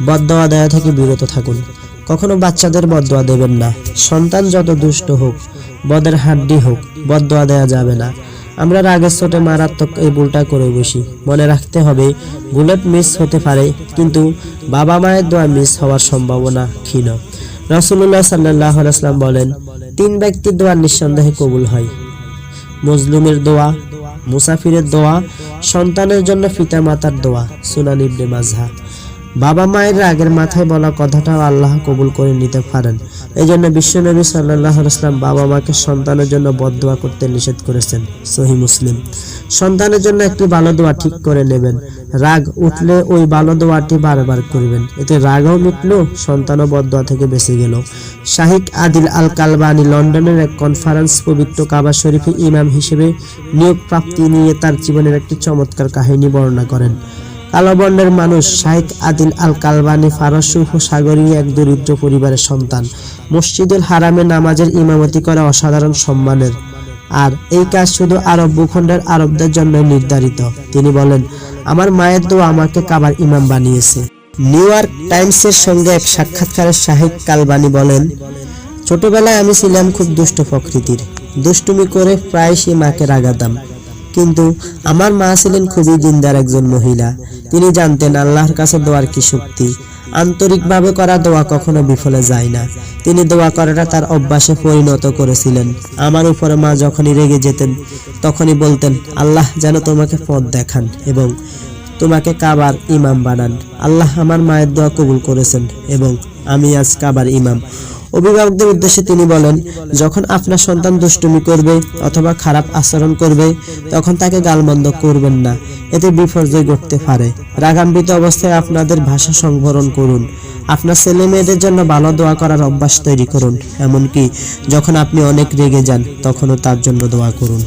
বদদোয়া দেওয়া থেকে বিরত থাকুন। কখনো বাচ্চাদের বদদোয়া দেবেন না। সন্তান যত দুষ্ট হোক, বদের হাড্ডি হোক, বদদোয়া দেওয়া যাবে না। আমরা রাগের চোটে মারাত্মক এই ভুলটা করে বসি। মনে রাখতে হবে, বুলেট মিস হতে পারে, কিন্তু বাবা মায়ের দোয়া মিস হওয়ার সম্ভাবনা ক্ষীণ। রাসূলুল্লাহ সাল্লাল্লাহু আলাইহি ওয়াসাল্লাম বলেন, 3 ব্যক্তির দোয়া নিঃসন্দেহে কবুল হয়: মজলুমের দোয়া, মুসাফিরের দোয়া, সন্তানের জন্য পিতা মাতার দোয়া। সুনান ইবনে মাজাহ। বাবা মায়ের রাগের মাথায় বলা কথাটাও আল্লাহ কবুল করে নিতে পারেন। এই জন্য বিশ্বনবী সাল্লাল্লাহু আলাইহি ওয়াসাল্লাম বাবা মাকে সন্তানের জন্য বদদোয়া করতে নিষেধ করেছেন। সহিহ মুসলিম। সন্তানের জন্য একটি ভালো দোয়া ঠিক করে নেবেন। রাগ উঠলে ওই ভালো দোয়াটি বারবার করবেন। এতে রাগও মিটলো, সন্তানও বদদোয়া থেকে বেঁচে গেল। শাইখ আদিল আল কালবানি লন্ডনের এক কনফারেন্স পবিত্র কাবা শরীফে ইমাম হিসেবে নিয়োগ প্রাপ্তি নিয়ে তার জীবনের একটি চমৎকার কাহিনী বর্ণনা করেন। কালো বর্ণের মানুষ শাইখ আদিল আল কালবানি ফারসি উপসাগরীয় এক দরিদ্র পরিবারের সন্তান। মসজিদুল হারামে নামাজের ইমামতি করা অসাধারণ সম্মানের, আর এই কাজ শুধু আরব ভূখণ্ডের আরবদের জন্য নির্ধারিত। তিনি বলেন, আমার মায়ের দোয়া আমাকে কাবার ইমাম বানিয়েছে। নিউ ইয়র্ক টাইমসের সঙ্গে এক সাক্ষাৎকারে শাইখ কালবানি বলেন, ছোটবেলায় আমি ছিলাম খুব দুষ্ট প্রকৃতির। দুষ্টুমি করে প্রায়শই মাকে রাগাতাম, কিন্তু আমার মা ছিলেন খুবই দিনদার একজন মহিলা। তিনি জানতেন আল্লাহর কাছে দোয়ার কি শক্তি। আন্তরিকভাবে করা দোয়া কখনো বিফলে যায় না। তিনি দোয়া করাটা তার অভ্যাসে পরিণত করেছিলেন। আমার উপরে মা যখনই রেগে যেতেন, তখনই বলতেন, আল্লাহ যেন তোমাকে পথ দেখান এবং তোমাকে কাবার ইমাম বানান। আল্লাহ আমার মায়ের দোয়া কবুল করেছেন এবং আমি আজ কাবার ইমাম। অভিভাবকদের উদ্দেশ্যে তিনি বলেন, যখন আপনার সন্তান দুষ্টুমি করবে অথবা খারাপ আচরণ করবে, তখন তাকে গালমন্দ করবেন না। এতে বিপর্যয় ঘটতে পারে। রাগান্বিত অবস্থায় আপনাদের ভাষা সংবরণ করুন। আপনার ছেলে মেয়েদের জন্য ভালো দোয়া করার অভ্যাস তৈরি করুন। এমনকি যখন আপনি অনেক রেগে যান, তখনও তার জন্য দোয়া করুন।